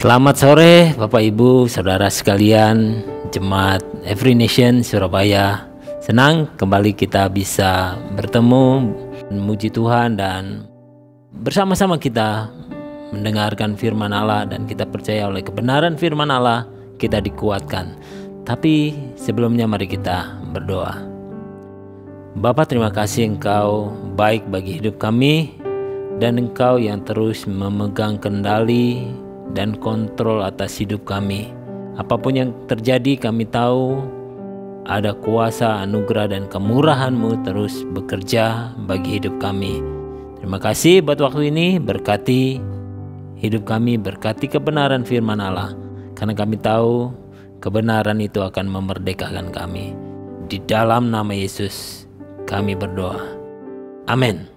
Selamat sore Bapak Ibu, Saudara sekalian, Jemaat Every Nation Surabaya. Senang kembali kita bisa bertemu, memuji Tuhan dan bersama-sama kita mendengarkan firman Allah, dan kita percaya oleh kebenaran firman Allah kita dikuatkan. Tapi sebelumnya mari kita berdoa. Bapa, terima kasih Engkau baik bagi hidup kami, dan Engkau yang terus memegang kendali dan kontrol atas hidup kami. Apapun yang terjadi, kami tahu ada kuasa, anugerah, dan kemurahan-Mu terus bekerja bagi hidup kami. Terima kasih buat waktu ini, berkati hidup kami, berkati kebenaran firman Allah, karena kami tahu kebenaran itu akan memerdekakan kami. Di dalam nama Yesus kami berdoa. Amin.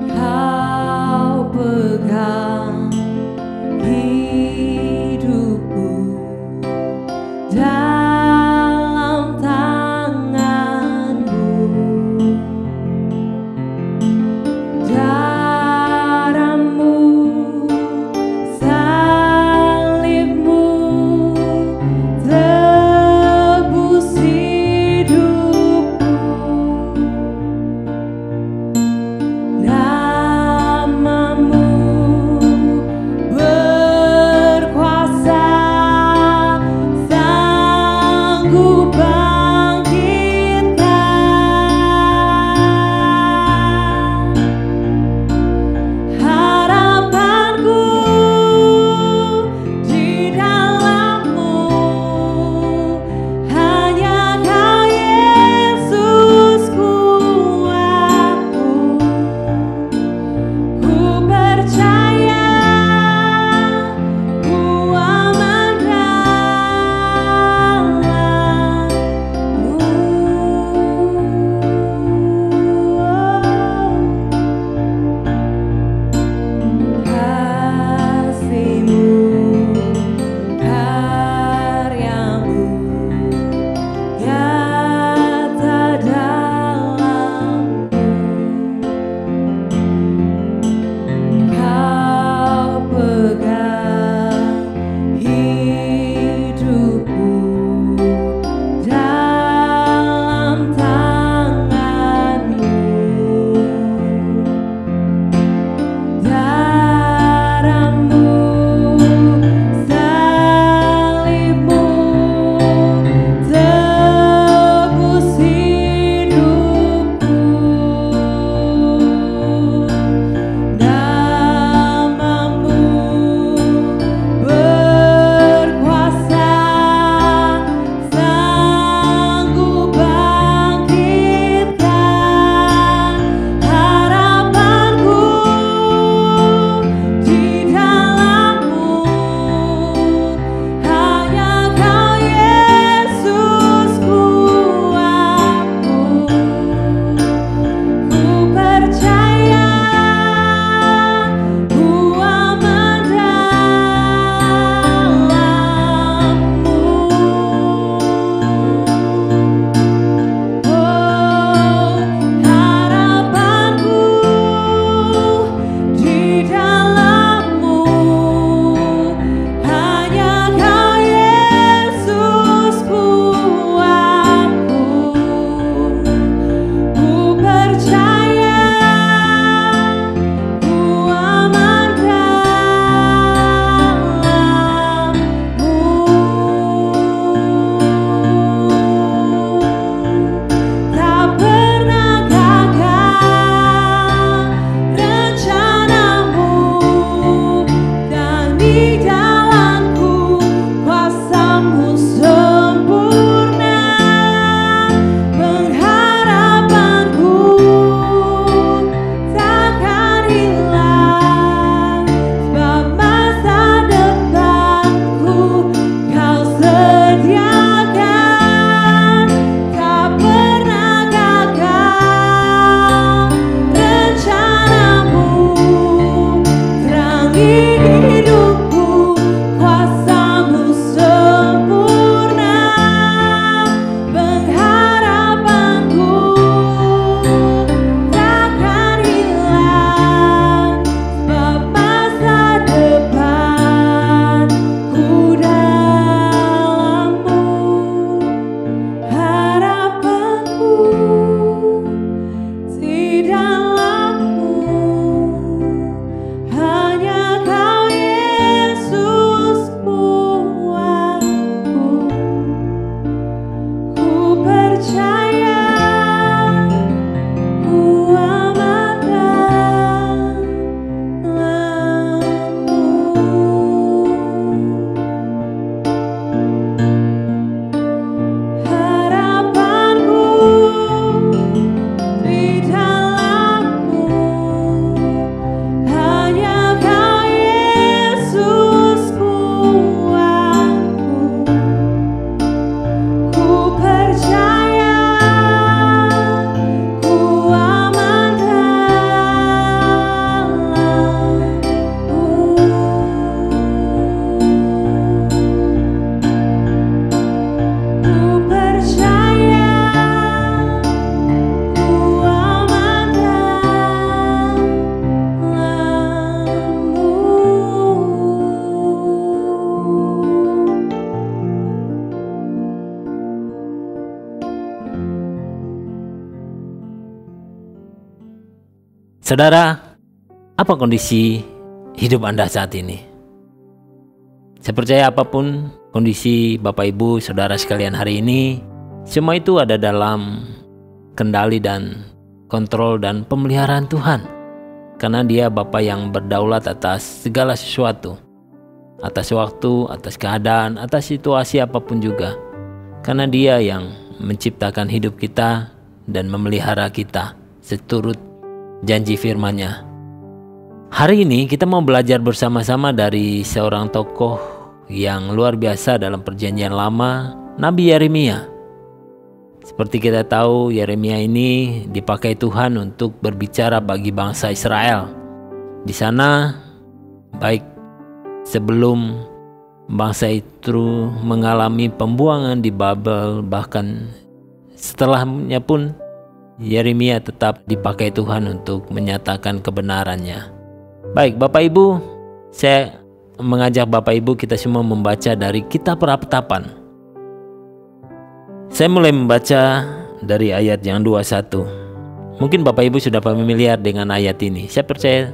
Kau pegang hidupku. Saudara, apa kondisi hidup Anda saat ini? Saya percaya apapun kondisi Bapak Ibu Saudara sekalian hari ini, semua itu ada dalam kendali dan kontrol dan pemeliharaan Tuhan. Karena Dia Bapa yang berdaulat atas segala sesuatu, atas waktu, atas keadaan, atas situasi apapun juga. Karena Dia yang menciptakan hidup kita dan memelihara kita seturut janji firman-Nya. Hari ini kita mau belajar bersama-sama dari seorang tokoh yang luar biasa dalam Perjanjian Lama, Nabi Yeremia. Seperti kita tahu, Yeremia ini dipakai Tuhan untuk berbicara bagi bangsa Israel. Di sana, baik sebelum bangsa itu mengalami pembuangan di Babel, bahkan setelahnya pun Yeremia tetap dipakai Tuhan untuk menyatakan kebenarannya. Baik, Bapak Ibu, saya mengajak Bapak Ibu kita semua membaca dari Kitab Ratapan. Saya mulai membaca dari ayat yang 21. Mungkin Bapak Ibu sudah familiar dengan ayat ini. Saya percaya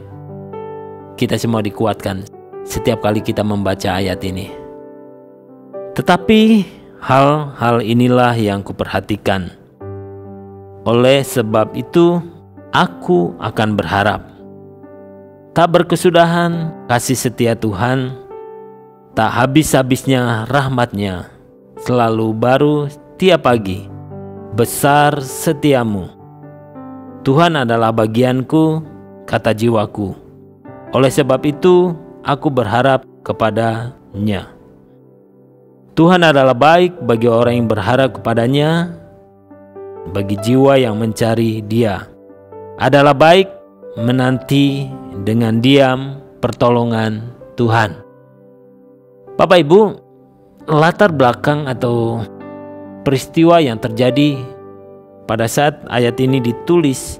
kita semua dikuatkan setiap kali kita membaca ayat ini. Tetapi hal-hal inilah yang kuperhatikan. Oleh sebab itu aku akan berharap. Tak berkesudahan kasih setia Tuhan, tak habis-habisnya rahmat-Nya, selalu baru tiap pagi, besar setiamu. Tuhan adalah bagianku, kata jiwaku. Oleh sebab itu aku berharap kepada-Nya. Tuhan adalah baik bagi orang yang berharap kepada-Nya, bagi jiwa yang mencari Dia. Adalah baik menanti dengan diam pertolongan Tuhan. Bapak Ibu, latar belakang atau peristiwa yang terjadi pada saat ayat ini ditulis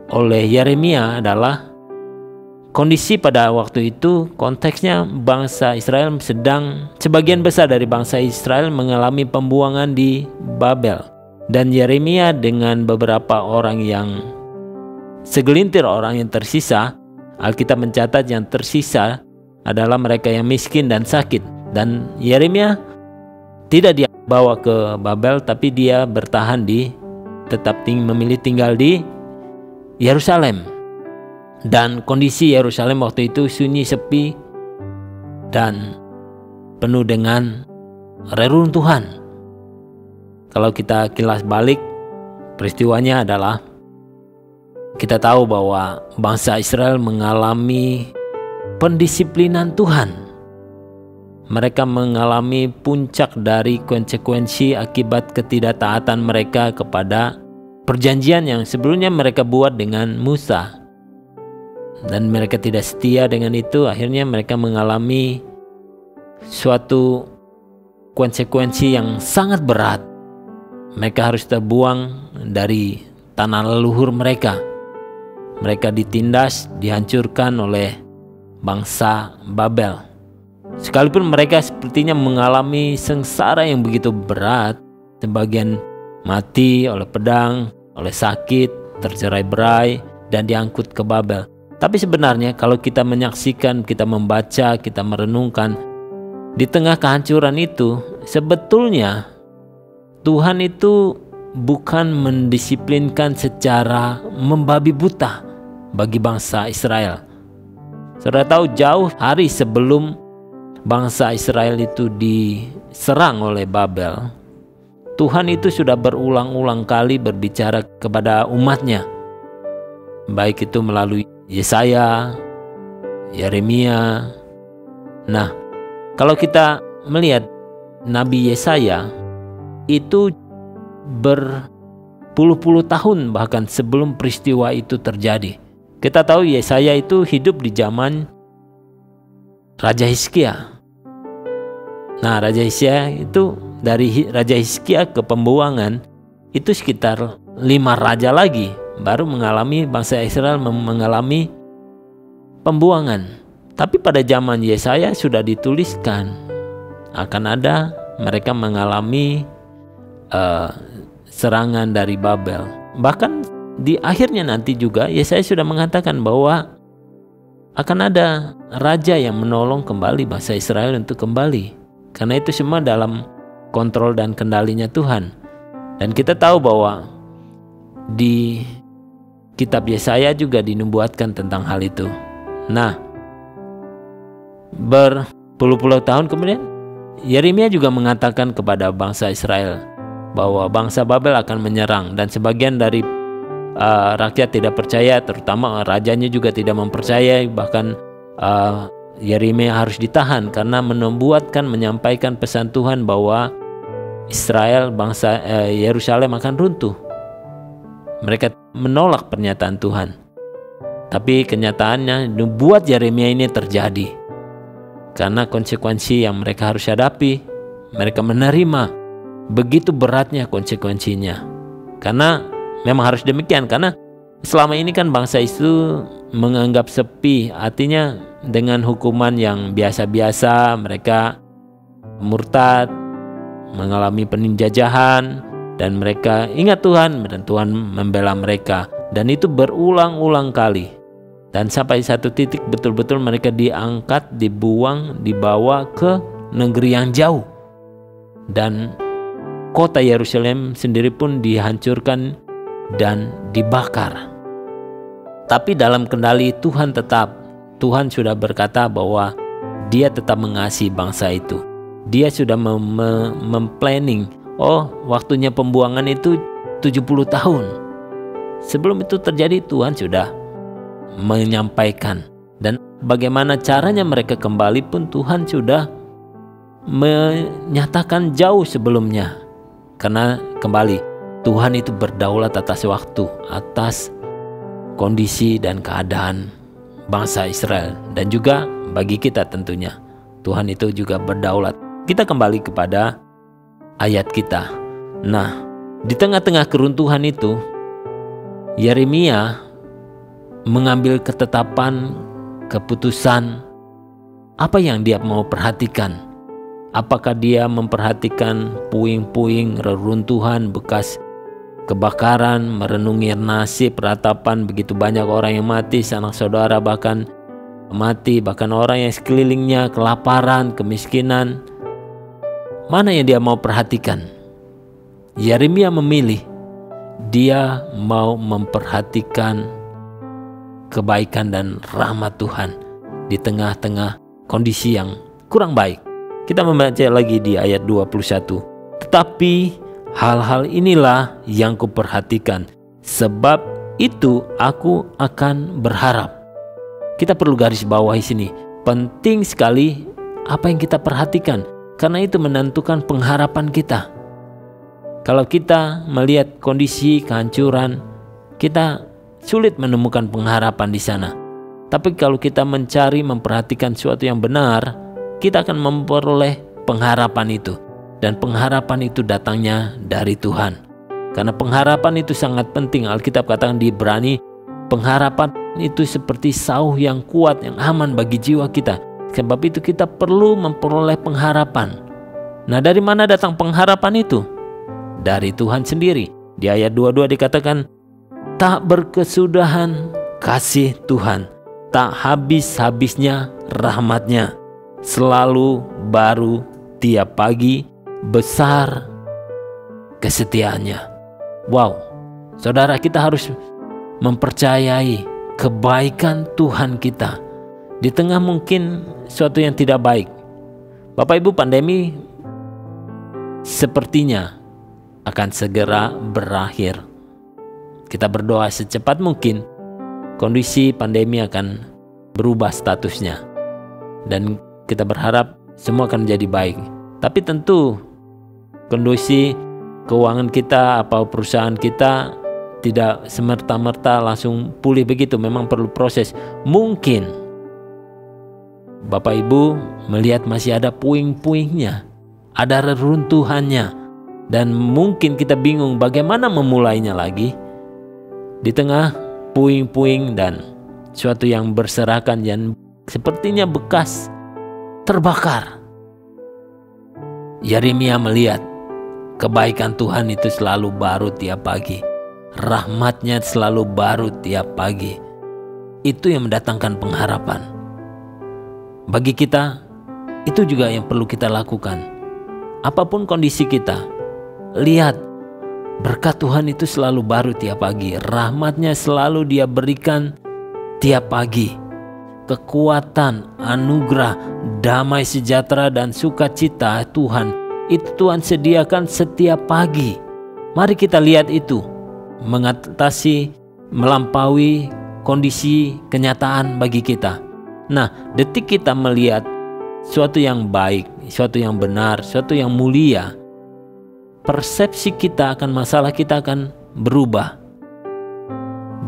oleh Yeremia adalah kondisi pada waktu itu, konteksnya bangsa Israel sebagian besar dari bangsa Israel mengalami pembuangan di Babel. Dan Yeremia dengan beberapa orang segelintir orang yang tersisa, Alkitab mencatat yang tersisa adalah mereka yang miskin dan sakit. Dan Yeremia tidak dibawa ke Babel, tapi dia bertahan memilih tinggal di Yerusalem. Dan kondisi Yerusalem waktu itu sunyi, sepi, dan penuh dengan reruntuhan. Kalau kita kilas balik, peristiwanya adalah kita tahu bahwa bangsa Israel mengalami pendisiplinan Tuhan. Mereka mengalami puncak dari konsekuensi akibat ketidaktaatan mereka kepada perjanjian yang sebelumnya mereka buat dengan Musa. Dan mereka tidak setia dengan itu, akhirnya mereka mengalami suatu konsekuensi yang sangat berat. Mereka harus terbuang dari tanah leluhur mereka. Mereka ditindas, dihancurkan oleh bangsa Babel. Sekalipun mereka sepertinya mengalami sengsara yang begitu berat, sebagian mati oleh pedang, oleh sakit, tercerai-berai, dan diangkut ke Babel. Tapi sebenarnya kalau kita menyaksikan, kita membaca, kita merenungkan, di tengah kehancuran itu, sebetulnya Tuhan itu bukan mendisiplinkan secara membabi buta bagi bangsa Israel. Saudara tahu, jauh hari sebelum bangsa Israel itu diserang oleh Babel, Tuhan itu sudah berulang-ulang kali berbicara kepada umatnya, baik itu melalui Yesaya, Yeremia. Nah, kalau kita melihat Nabi Yesaya itu berpuluh-puluh tahun bahkan sebelum peristiwa itu terjadi. Kita tahu Yesaya itu hidup di zaman Raja Hizkia. Nah, Raja Hizkia itu dari Raja Hizkia ke pembuangan itu sekitar 5 raja lagi baru bangsa Israel mengalami pembuangan. Tapi pada zaman Yesaya sudah dituliskan akan ada mereka mengalami serangan dari Babel. Bahkan di akhirnya nanti juga Yesaya sudah mengatakan bahwa akan ada raja yang menolong kembali bangsa Israel untuk kembali. Karena itu semua dalam kontrol dan kendalinya Tuhan. Dan kita tahu bahwa di kitab Yesaya juga dinubuatkan tentang hal itu. Nah, berpuluh-puluh tahun kemudian Yeremia juga mengatakan kepada bangsa Israel bahwa bangsa Babel akan menyerang, dan sebagian dari rakyat tidak percaya, terutama rajanya juga tidak mempercayai. Bahkan Yeremia harus ditahan karena menyampaikan pesan Tuhan bahwa Israel, bangsa Yerusalem akan runtuh. Mereka menolak pernyataan Tuhan. Tapi kenyataannya nubuat Yeremia ini terjadi. Karena konsekuensi yang mereka harus hadapi, mereka menerima begitu beratnya konsekuensinya. Karena memang harus demikian, karena selama ini kan bangsa itu menganggap sepi, artinya dengan hukuman yang biasa-biasa mereka murtad, mengalami penjajahan, dan mereka ingat Tuhan, dan Tuhan membela mereka, dan itu berulang-ulang kali. Dan sampai satu titik betul-betul mereka diangkat, dibawa ke negeri yang jauh, dan kota Yerusalem sendiri pun dihancurkan dan dibakar. Tapi dalam kendali Tuhan Tuhan sudah berkata bahwa Dia tetap mengasihi bangsa itu. Dia sudah memplanning, waktunya pembuangan itu 70 tahun. Sebelum itu terjadi, Tuhan sudah menyampaikan, dan bagaimana caranya mereka kembali pun Tuhan sudah menyatakan jauh sebelumnya. Karena kembali Tuhan itu berdaulat atas waktu, atas kondisi dan keadaan bangsa Israel, dan juga bagi kita tentunya Tuhan itu juga berdaulat. Kita kembali kepada ayat kita. Nah, di tengah-tengah keruntuhan itu Yeremia mengambil ketetapan, keputusan, apa yang dia mau perhatikan. Apakah dia memperhatikan puing-puing, reruntuhan, bekas kebakaran, merenungi nasib, ratapan begitu banyak orang yang mati, sanak saudara bahkan mati, bahkan orang yang sekelilingnya kelaparan, kemiskinan. Mana yang dia mau perhatikan? Yeremia memilih, dia mau memperhatikan kebaikan dan rahmat Tuhan di tengah-tengah kondisi yang kurang baik. Kita membaca lagi di ayat 21. Tetapi hal-hal inilah yang kuperhatikan, sebab itu aku akan berharap. Kita perlu garis bawahi sini. Penting sekali apa yang kita perhatikan, karena itu menentukan pengharapan kita. Kalau kita melihat kondisi kehancuran, kita sulit menemukan pengharapan di sana. Tapi kalau kita memperhatikan sesuatu yang benar, kita akan memperoleh pengharapan itu. Dan pengharapan itu datangnya dari Tuhan. Karena pengharapan itu sangat penting. Alkitab katakan di Ibrani, pengharapan itu seperti sauh yang kuat, yang aman bagi jiwa kita. Sebab itu kita perlu memperoleh pengharapan. Nah, dari mana datang pengharapan itu? Dari Tuhan sendiri. Di ayat 22 dikatakan, tak berkesudahan kasih Tuhan, tak habis-habisnya rahmatnya, selalu baru tiap pagi, besar kesetiaannya. Wow, saudara, kita harus mempercayai kebaikan Tuhan kita di tengah mungkin sesuatu yang tidak baik. Bapak Ibu, pandemi sepertinya akan segera berakhir. Kita berdoa secepat mungkin kondisi pandemi akan berubah statusnya, dan kita berharap semua akan menjadi baik. Tapi tentu kondisi keuangan kita atau perusahaan kita tidak semerta-merta langsung pulih begitu, memang perlu proses. Mungkin Bapak Ibu melihat masih ada puing-puingnya, ada reruntuhannya, dan mungkin kita bingung bagaimana memulainya lagi. Di tengah puing-puing dan sesuatu yang berserakan yang sepertinya bekas terbakar, Yeremia melihat kebaikan Tuhan itu selalu baru tiap pagi. rahmat-Nya selalu baru tiap pagi. Itu yang mendatangkan pengharapan. Bagi kita, itu juga yang perlu kita lakukan. Apapun kondisi kita, lihat berkat Tuhan itu selalu baru tiap pagi. Rahmat-Nya selalu Dia berikan tiap pagi. Kekuatan, anugerah, damai sejahtera dan sukacita Tuhan, itu Tuhan sediakan setiap pagi. Mari kita lihat itu, mengatasi, melampaui kondisi kenyataan bagi kita. Nah, detik kita melihat suatu yang baik, suatu yang benar, suatu yang mulia, persepsi kita akan masalah kita akan berubah.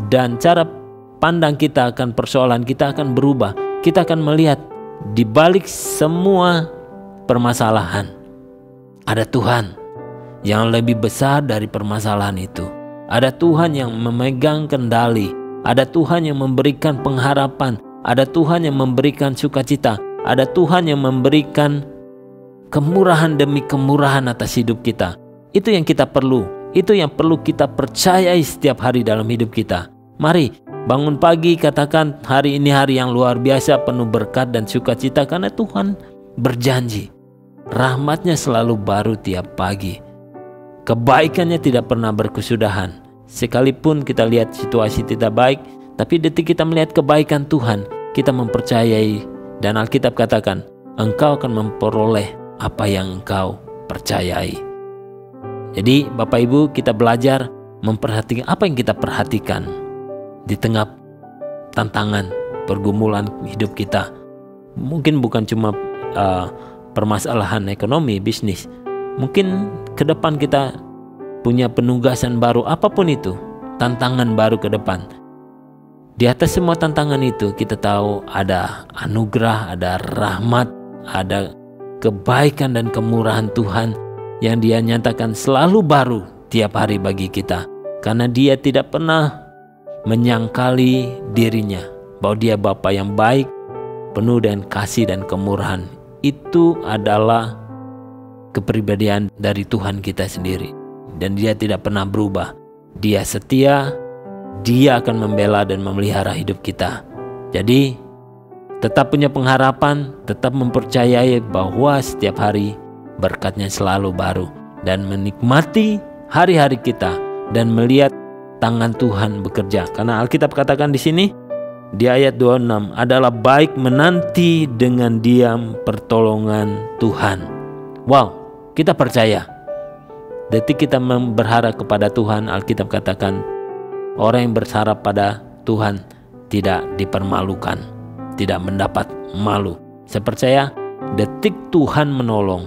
Dan cara pandang kita akan persoalan kita akan berubah. Kita akan melihat di balik semua permasalahan ada Tuhan yang lebih besar dari permasalahan itu. Ada Tuhan yang memegang kendali. Ada Tuhan yang memberikan pengharapan. Ada Tuhan yang memberikan sukacita. Ada Tuhan yang memberikan kemurahan demi kemurahan atas hidup kita. Itu yang kita perlu. Itu yang perlu kita percayai setiap hari dalam hidup kita. Mari bangun pagi, katakan hari ini hari yang luar biasa, penuh berkat dan sukacita, karena Tuhan berjanji rahmat-Nya selalu baru tiap pagi. Kebaikan-Nya tidak pernah berkesudahan. Sekalipun kita lihat situasi tidak baik, tapi detik kita melihat kebaikan Tuhan, kita mempercayai. Dan Alkitab katakan, engkau akan memperoleh apa yang engkau percayai. Jadi Bapak Ibu, kita belajar memperhatikan apa yang kita perhatikan di tengah tantangan, pergumulan hidup kita. Mungkin bukan cuma permasalahan ekonomi, bisnis. Mungkin ke depan kita punya penugasan baru, apapun itu, tantangan baru ke depan. Di atas semua tantangan itu kita tahu ada anugerah, ada rahmat, ada kebaikan dan kemurahan Tuhan yang Dia nyatakan selalu baru tiap hari bagi kita. Karena Dia tidak pernah menyangkali dirinya bahwa Dia Bapa yang baik, penuh dengan kasih dan kemurahan. Itu adalah kepribadian dari Tuhan kita sendiri, dan Dia tidak pernah berubah. Dia setia, Dia akan membela dan memelihara hidup kita. Jadi tetap punya pengharapan, tetap mempercayai bahwa setiap hari berkat-Nya selalu baru, dan menikmati hari-hari kita dan melihat tangan Tuhan bekerja. Karena Alkitab katakan di sini di ayat 26, adalah baik menanti dengan diam pertolongan Tuhan. Wow, kita percaya. Detik kita berharap kepada Tuhan, Alkitab katakan orang yang berharap pada Tuhan tidak dipermalukan, tidak mendapat malu. Saya percaya detik Tuhan menolong,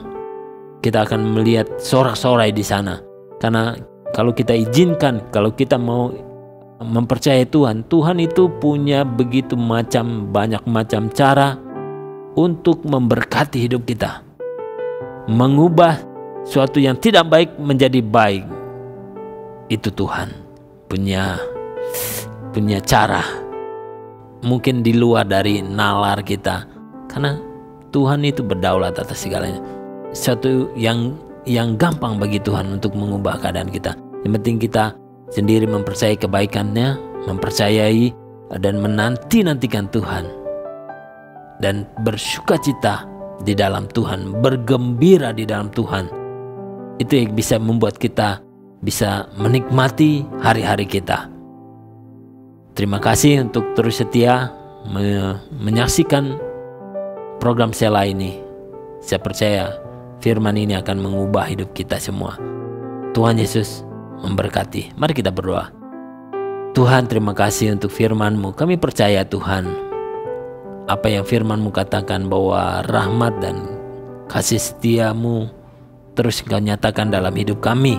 kita akan melihat sorak-sorai di sana. Karena kalau kita izinkan, kalau kita mau mempercayai Tuhan, Tuhan itu punya begitu banyak macam cara untuk memberkati hidup kita, mengubah suatu yang tidak baik menjadi baik. Itu Tuhan punya cara, mungkin di luar dari nalar kita, karena Tuhan itu berdaulat atas segalanya. Suatu yang gampang bagi Tuhan untuk mengubah keadaan kita. Yang penting kita sendiri mempercayai kebaikan-Nya, mempercayai dan menanti-nantikan Tuhan, dan bersukacita di dalam Tuhan, bergembira di dalam Tuhan. Itu yang bisa membuat kita bisa menikmati hari-hari kita. Terima kasih untuk terus setia menyaksikan program Sela ini. Saya percaya firman ini akan mengubah hidup kita semua. Tuhan Yesus memberkati. Mari kita berdoa. Tuhan, terima kasih untuk firman-Mu. Kami percaya Tuhan, apa yang firman-Mu katakan bahwa rahmat dan kasih setia-Mu terus Engkau nyatakan dalam hidup kami.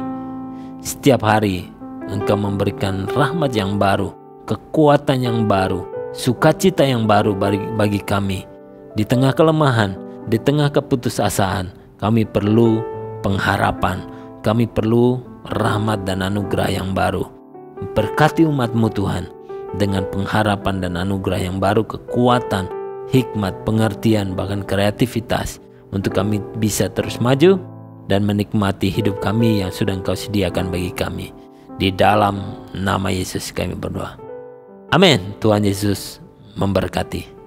Setiap hari Engkau memberikan rahmat yang baru, kekuatan yang baru, sukacita yang baru bagi kami. Di tengah kelemahan, di tengah keputusasaan, kami perlu pengharapan, kami perlu rahmat dan anugerah yang baru. Berkati umat-Mu Tuhan dengan pengharapan dan anugerah yang baru, kekuatan, hikmat, pengertian, bahkan kreativitas, untuk kami bisa terus maju dan menikmati hidup kami yang sudah Engkau sediakan bagi kami. Di dalam nama Yesus kami berdoa. Amin. Tuhan Yesus memberkati.